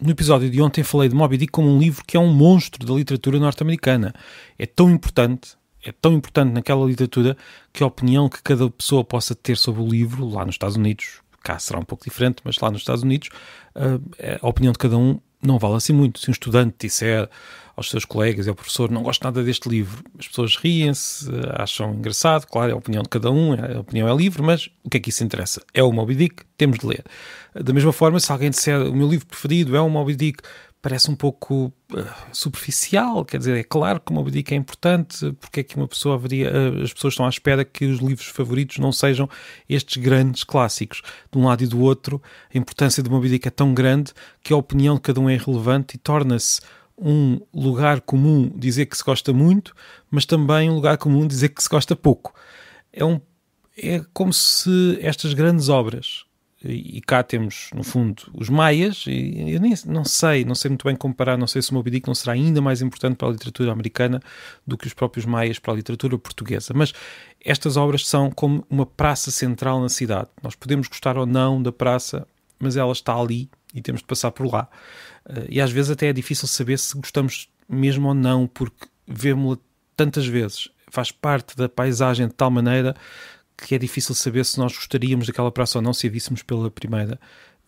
No episódio de ontem falei de Moby Dick como um livro que é um monstro da literatura norte-americana. É tão importante naquela literatura que a opinião que cada pessoa possa ter sobre o livro, lá nos Estados Unidos, cá será um pouco diferente, mas lá nos Estados Unidos, a opinião de cada um não vale assim muito. Se um estudante disser aos seus colegas e ao professor, não gosto nada deste livro, as pessoas riem-se, acham engraçado, claro, é a opinião de cada um, a opinião é livre, mas o que é que isso interessa? É o Moby Dick, temos de ler. Da mesma forma, se alguém disser o meu livro preferido é o Moby Dick, parece um pouco superficial, quer dizer, é claro que o Moby Dick é importante, porque é que uma pessoa as pessoas estão à espera que os livros favoritos não sejam estes grandes clássicos. De um lado e do outro, a importância do Moby Dick é tão grande que a opinião de cada um é irrelevante e torna-se um lugar comum dizer que se gosta muito, mas também um lugar comum dizer que se gosta pouco. É como se estas grandes obras, e cá temos, no fundo, os maias, e eu não sei muito bem comparar, não sei se o Moby Dick não será ainda mais importante para a literatura americana do que os próprios maias para a literatura portuguesa, mas estas obras são como uma praça central na cidade. Nós podemos gostar ou não da praça, mas ela está ali e temos de passar por lá. E às vezes até é difícil saber se gostamos mesmo ou não, porque vemos-la tantas vezes, faz parte da paisagem de tal maneira que é difícil saber se nós gostaríamos daquela praça ou não se a víssemos pela primeira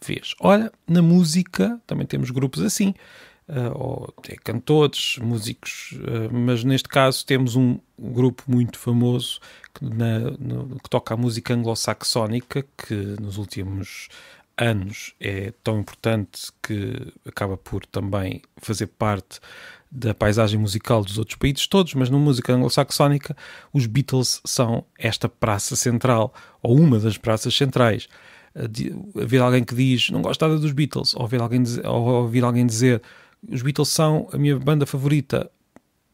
vez. Ora, na música também temos grupos assim, ou até cantores, músicos, mas neste caso temos um grupo muito famoso que toca a música anglo-saxónica, que nos últimos anos é tão importante que acaba por também fazer parte da paisagem musical dos outros países todos, mas na música anglo-saxónica os Beatles são esta praça central, ou uma das praças centrais. Haver alguém que diz não gosto nada dos Beatles, ou ouvir alguém dizer os Beatles são a minha banda favorita,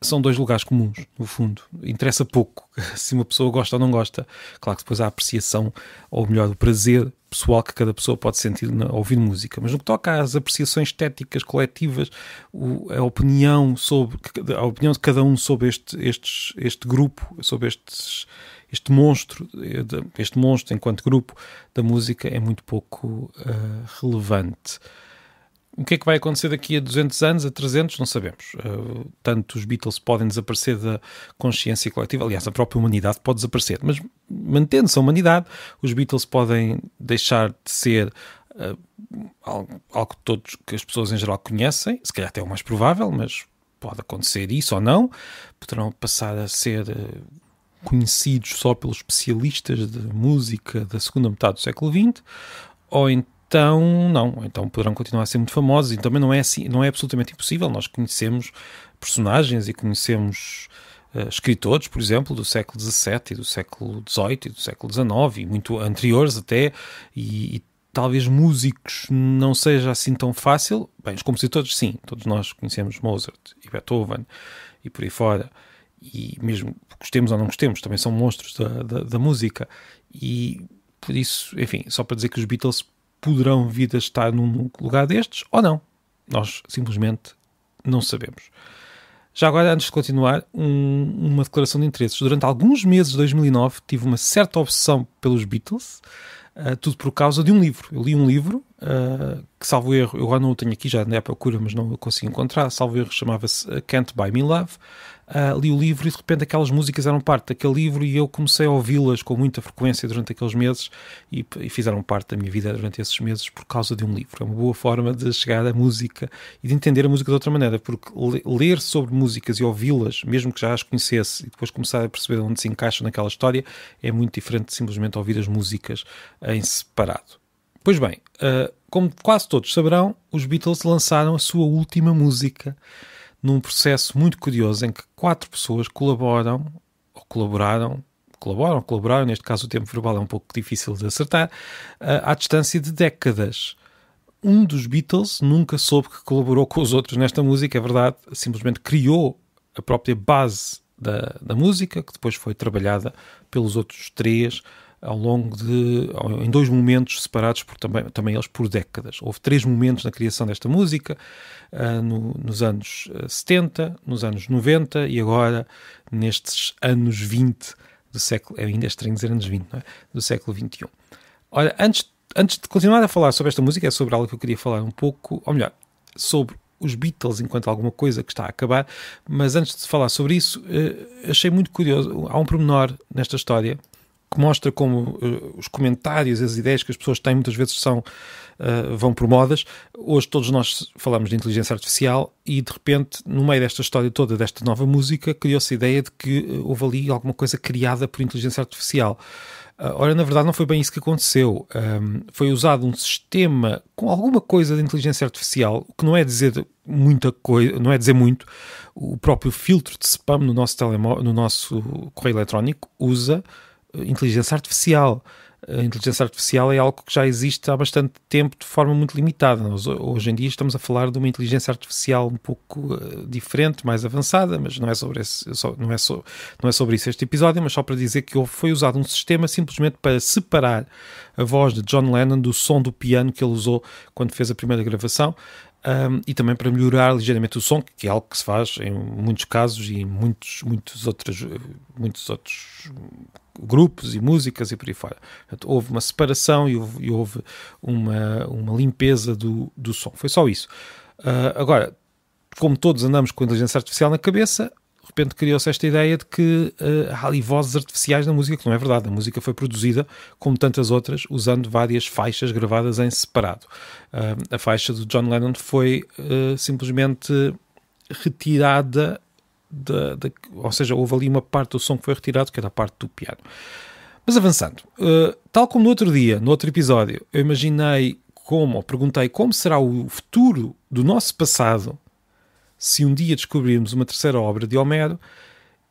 são dois lugares comuns, no fundo. Interessa pouco se uma pessoa gosta ou não gosta. Claro que depois há a apreciação, ou melhor, o prazer pessoal que cada pessoa pode sentir ao ouvir música. Mas no que toca às apreciações estéticas coletivas, a opinião de cada um sobre este grupo, sobre este monstro enquanto grupo da música é muito pouco relevante. O que é que vai acontecer daqui a 200 anos, a 300? Não sabemos. Tanto os Beatles podem desaparecer da consciência coletiva, aliás, a própria humanidade pode desaparecer, mas mantendo-se a humanidade, os Beatles podem deixar de ser algo que as pessoas em geral conhecem, se calhar até é o mais provável, mas pode acontecer isso ou não. Poderão passar a ser conhecidos só pelos especialistas de música da segunda metade do século XX, ou então poderão continuar a ser muito famosos, e também não é absolutamente impossível. Nós conhecemos personagens e conhecemos escritores, por exemplo, do século XVII e do século XVIII e do século XIX, e muito anteriores até, e talvez músicos não seja assim tão fácil. Bem, os compositores sim, todos nós conhecemos Mozart e Beethoven e por aí fora, e mesmo gostemos ou não gostemos, também são monstros da música, e por isso, enfim, só para dizer que os Beatles poderão vir a estar num lugar destes ou não. Nós simplesmente não sabemos. Já agora, antes de continuar, uma declaração de interesses. Durante alguns meses de 2009 tive uma certa obsessão pelos Beatles, tudo por causa de um livro. Eu li um livro que, salvo erro, eu agora não o tenho aqui, já andei à procura, mas não o consigo encontrar, salvo erro, chamava-se Can't Buy Me Love. Li o livro e de repente aquelas músicas eram parte daquele livro e eu comecei a ouvi-las com muita frequência durante aqueles meses e fizeram parte da minha vida durante esses meses por causa de um livro. É uma boa forma de chegar à música e de entender a música de outra maneira, porque ler sobre músicas e ouvi-las, mesmo que já as conhecesse, e depois começar a perceber onde se encaixam naquela história, é muito diferente de simplesmente ouvir as músicas em separado. Pois bem, como quase todos saberão, os Beatles lançaram a sua última música num processo muito curioso em que 4 pessoas colaboraram, neste caso o tempo verbal é um pouco difícil de acertar, à distância de décadas. Um dos Beatles nunca soube que colaborou com os outros nesta música, é verdade, simplesmente criou a própria base da música, que depois foi trabalhada pelos outros 3 em 2 momentos separados também eles por décadas. Houve 3 momentos na criação desta música, nos anos 70, nos anos 90 e agora nestes anos 20 do século... Ainda é estranho dizer anos 20, não é? Do século XXI. Ora, antes de continuar a falar sobre esta música, é sobre algo que eu queria falar um pouco, ou melhor, sobre os Beatles enquanto alguma coisa que está a acabar, mas antes de falar sobre isso, achei muito curioso, há um pormenor nesta história que mostra como os comentários, as ideias que as pessoas têm muitas vezes vão por modas. Hoje todos nós falamos de inteligência artificial e de repente, no meio desta história toda, desta nova música, criou-se a ideia de que houve ali alguma coisa criada por inteligência artificial. Ora, na verdade não foi bem isso que aconteceu. Foi usado um sistema com alguma coisa de inteligência artificial, o que não é dizer muita coisa, não é dizer muito. O próprio filtro de spam no nosso telemóvel, no nosso correio eletrónico, usa inteligência artificial. A inteligência artificial é algo que já existe há bastante tempo de forma muito limitada. Nós, hoje em dia estamos a falar de uma inteligência artificial um pouco diferente, mais avançada, mas não é sobre isso este episódio, mas só para dizer que foi usado um sistema simplesmente para separar a voz de John Lennon do som do piano que ele usou quando fez a primeira gravação. E também para melhorar ligeiramente o som, que é algo que se faz em muitos casos e em muitos outros grupos e músicas e por aí fora. Portanto, houve uma separação e houve uma limpeza do som. Foi só isso. Agora, como todos andamos com a inteligência artificial na cabeça, de repente criou-se esta ideia de que há ali vozes artificiais na música, que não é verdade. A música foi produzida, como tantas outras, usando várias faixas gravadas em separado. A faixa do John Lennon foi simplesmente retirada, ou seja, houve ali uma parte do som que foi retirado, que era a parte do piano. Mas avançando, tal como no outro dia, no outro episódio, eu perguntei como será o futuro do nosso passado se um dia descobrirmos uma terceira obra de Homero.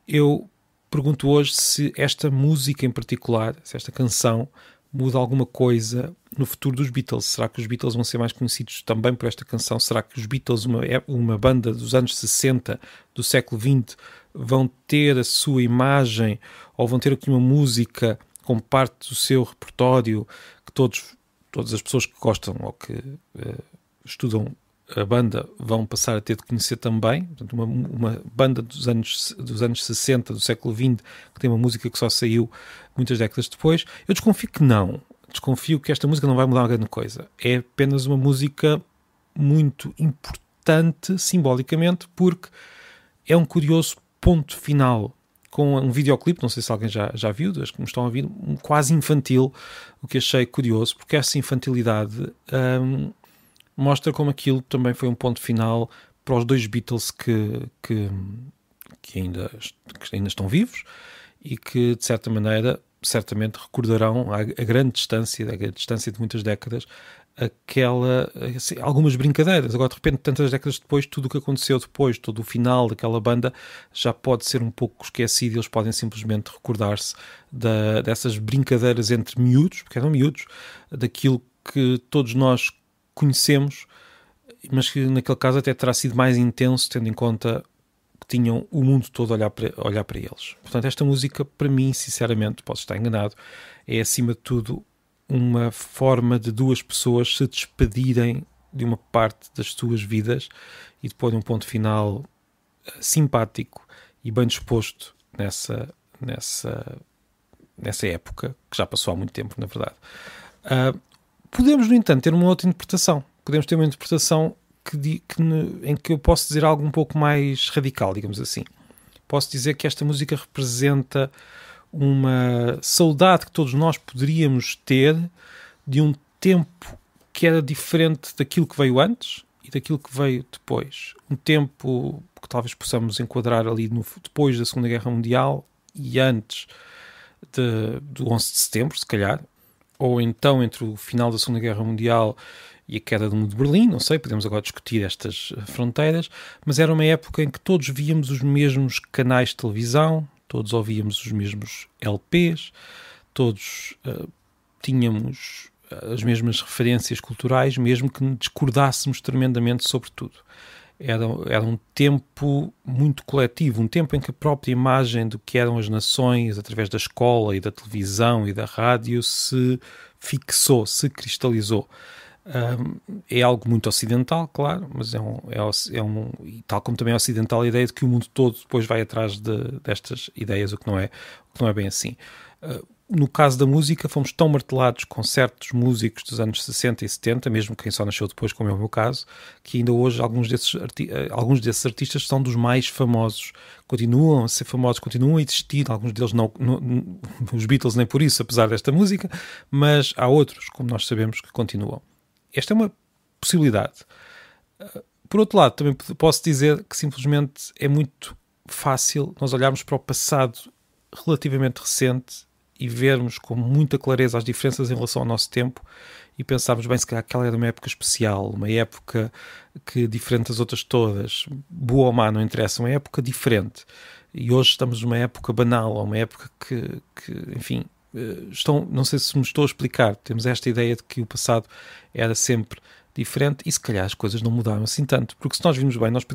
Eu pergunto hoje se esta música em particular, se esta canção muda alguma coisa no futuro dos Beatles. Será que os Beatles vão ser mais conhecidos também por esta canção? Será que os Beatles, uma banda dos anos 60, do século XX, vão ter a sua imagem ou vão ter aqui uma música como parte do seu repertório que todas as pessoas que gostam ou que estudam a banda vão passar a ter de conhecer também? Portanto, uma banda dos anos 60, do século XX, que tem uma música que só saiu muitas décadas depois. Eu desconfio que não. Desconfio que esta música não vai mudar grande coisa. É apenas uma música muito importante, simbolicamente, porque é um curioso ponto final, com um videoclipe, não sei se alguém já viu, das que me estão a ouvir, quase infantil, o que achei curioso, porque essa infantilidade mostra como aquilo também foi um ponto final para os dois Beatles que ainda estão vivos e que, de certa maneira, certamente recordarão a grande distância de muitas décadas, algumas brincadeiras. Agora, de repente, tantas décadas depois, tudo o que aconteceu depois, todo o final daquela banda, já pode ser um pouco esquecido e eles podem simplesmente recordar-se dessas brincadeiras entre miúdos, porque eram miúdos, daquilo que todos nós conhecemos, mas que naquele caso até terá sido mais intenso, tendo em conta que tinham o mundo todo a olhar para eles. Portanto, esta música, para mim, sinceramente, posso estar enganado, é acima de tudo uma forma de duas pessoas se despedirem de uma parte das suas vidas e de pôr um ponto final simpático e bem disposto nessa época, que já passou há muito tempo, na verdade. Podemos, no entanto, ter uma outra interpretação. Podemos ter uma interpretação em que eu posso dizer algo um pouco mais radical, digamos assim. Posso dizer que esta música representa uma saudade que todos nós poderíamos ter de um tempo que era diferente daquilo que veio antes e daquilo que veio depois. Um tempo que talvez possamos enquadrar ali depois da Segunda Guerra Mundial e antes do 11 de setembro, se calhar, ou então entre o final da Segunda Guerra Mundial e a queda do Muro de Berlim, não sei, podemos agora discutir estas fronteiras, mas era uma época em que todos víamos os mesmos canais de televisão, todos ouvíamos os mesmos LPs, todos tínhamos as mesmas referências culturais, mesmo que discordássemos tremendamente sobre tudo. Era um tempo muito coletivo, um tempo em que a própria imagem do que eram as nações, através da escola e da televisão e da rádio, se fixou, se cristalizou. É algo muito ocidental, claro, mas e tal como também é ocidental a ideia de que o mundo todo depois vai atrás destas ideias, o que não é bem assim. no caso da música, fomos tão martelados com certos músicos dos anos 60 e 70, mesmo quem só nasceu depois, como é o meu caso, que ainda hoje alguns desses artistas são dos mais famosos. Continuam a ser famosos, continuam a existir, alguns deles não, os Beatles nem por isso, apesar desta música, mas há outros, como nós sabemos, que continuam. Esta é uma possibilidade. Por outro lado, também posso dizer que simplesmente é muito fácil nós olharmos para o passado relativamente recente e vermos com muita clareza as diferenças em relação ao nosso tempo e pensarmos, bem, se calhar aquela era uma época especial, uma época que diferente das outras todas, boa ou má, não interessa, uma época diferente. E hoje estamos numa época banal, ou uma época que enfim, não sei se me estou a explicar, temos esta ideia de que o passado era sempre diferente e se calhar as coisas não mudaram assim tanto, porque se nós vimos bem, nós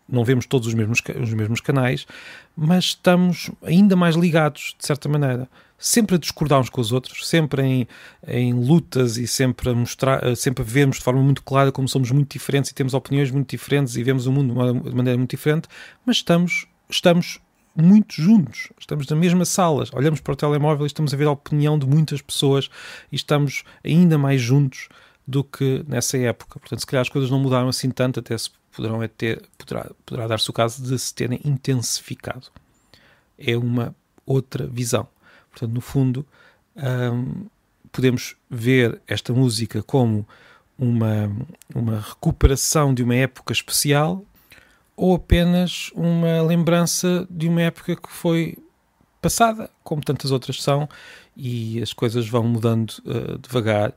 não vemos todos os mesmos canais, mas estamos ainda mais ligados, de certa maneira. Sempre a discordar uns com os outros, sempre em lutas e sempre a vermos de forma muito clara como somos muito diferentes e temos opiniões muito diferentes e vemos o mundo de maneira muito diferente, mas estamos muito juntos, estamos na mesma sala, olhamos para o telemóvel e estamos a ver a opinião de muitas pessoas e estamos ainda mais juntos do que nessa época. Portanto, se calhar as coisas não mudaram assim tanto, até se poderá dar-se o caso de se terem intensificado. É uma outra visão. Portanto, no fundo, podemos ver esta música como uma recuperação de uma época especial ou apenas uma lembrança de uma época que foi passada, como tantas outras são, e as coisas vão mudando devagar,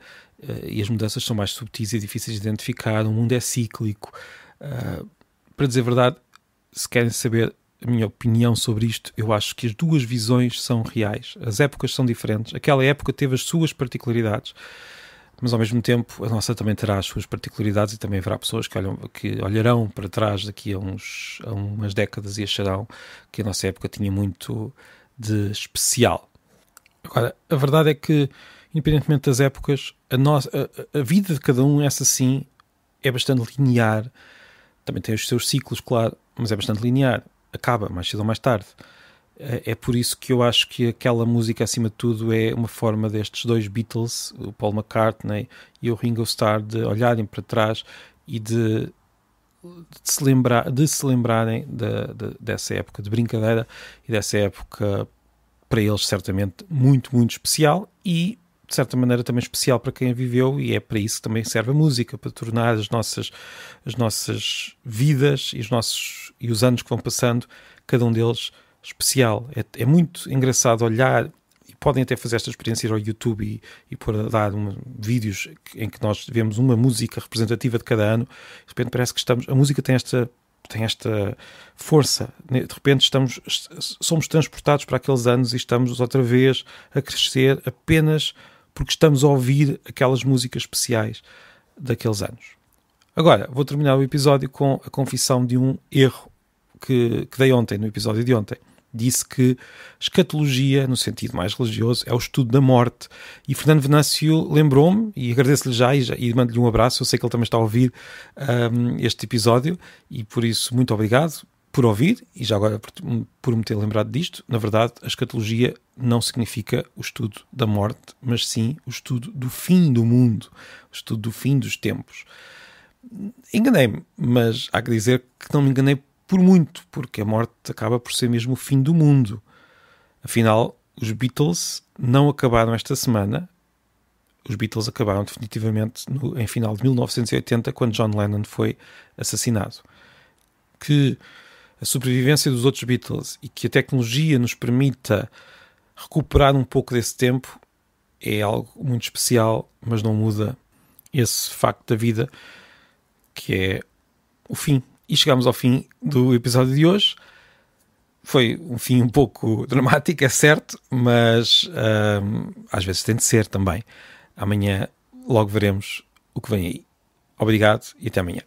e as mudanças são mais subtis e difíceis de identificar. O mundo é cíclico. Para dizer a verdade, se querem saber a minha opinião sobre isto, eu acho que as duas visões são reais. As épocas são diferentes. Aquela época teve as suas particularidades, mas ao mesmo tempo a nossa também terá as suas particularidades e também haverá pessoas que olharão para trás daqui a umas décadas e acharão que a nossa época tinha muito de especial. Agora, a verdade é que, independentemente das épocas, a vida de cada um, essa sim, é bastante linear. Também tem os seus ciclos, claro, mas é bastante linear. Acaba mais cedo ou mais tarde. É por isso que eu acho que aquela música, acima de tudo, é uma forma destes dois Beatles, o Paul McCartney e o Ringo Starr, de olharem para trás e de se lembrarem dessa época de brincadeira e dessa época, para eles, certamente, muito, muito especial e, de certa maneira, também especial para quem a viveu, e é para isso que também serve a música, para tornar as nossas vidas e os anos que vão passando, cada um deles especial. É muito engraçado olhar, e podem até fazer esta experiência, ir ao YouTube e pôr a dar vídeos em que nós vemos uma música representativa de cada ano. De repente parece que a música tem esta força, de repente somos transportados para aqueles anos e estamos outra vez a crescer apenas porque estamos a ouvir aquelas músicas especiais daqueles anos. Agora, vou terminar o episódio com a confissão de um erro que dei ontem, no episódio de ontem. Disse que escatologia, no sentido mais religioso, é o estudo da morte. E Fernando Venâncio lembrou-me, e agradeço-lhe já e mando-lhe um abraço. Eu sei que ele também está a ouvir este episódio, e por isso, muito obrigado por ouvir, e já agora por me ter lembrado disto. Na verdade, a escatologia não significa o estudo da morte, mas sim o estudo do fim do mundo, o estudo do fim dos tempos. Enganei-me, mas há que dizer que não me enganei por muito, porque a morte acaba por ser mesmo o fim do mundo. Afinal, os Beatles não acabaram esta semana. Os Beatles acabaram definitivamente em final de 1980, quando John Lennon foi assassinado. Que a sobrevivência dos outros Beatles e que a tecnologia nos permita recuperar um pouco desse tempo é algo muito especial, mas não muda esse facto da vida, que é o fim. E chegamos ao fim do episódio de hoje. Foi um fim um pouco dramático, é certo, mas às vezes tem de ser também. Amanhã logo veremos o que vem aí. Obrigado e até amanhã.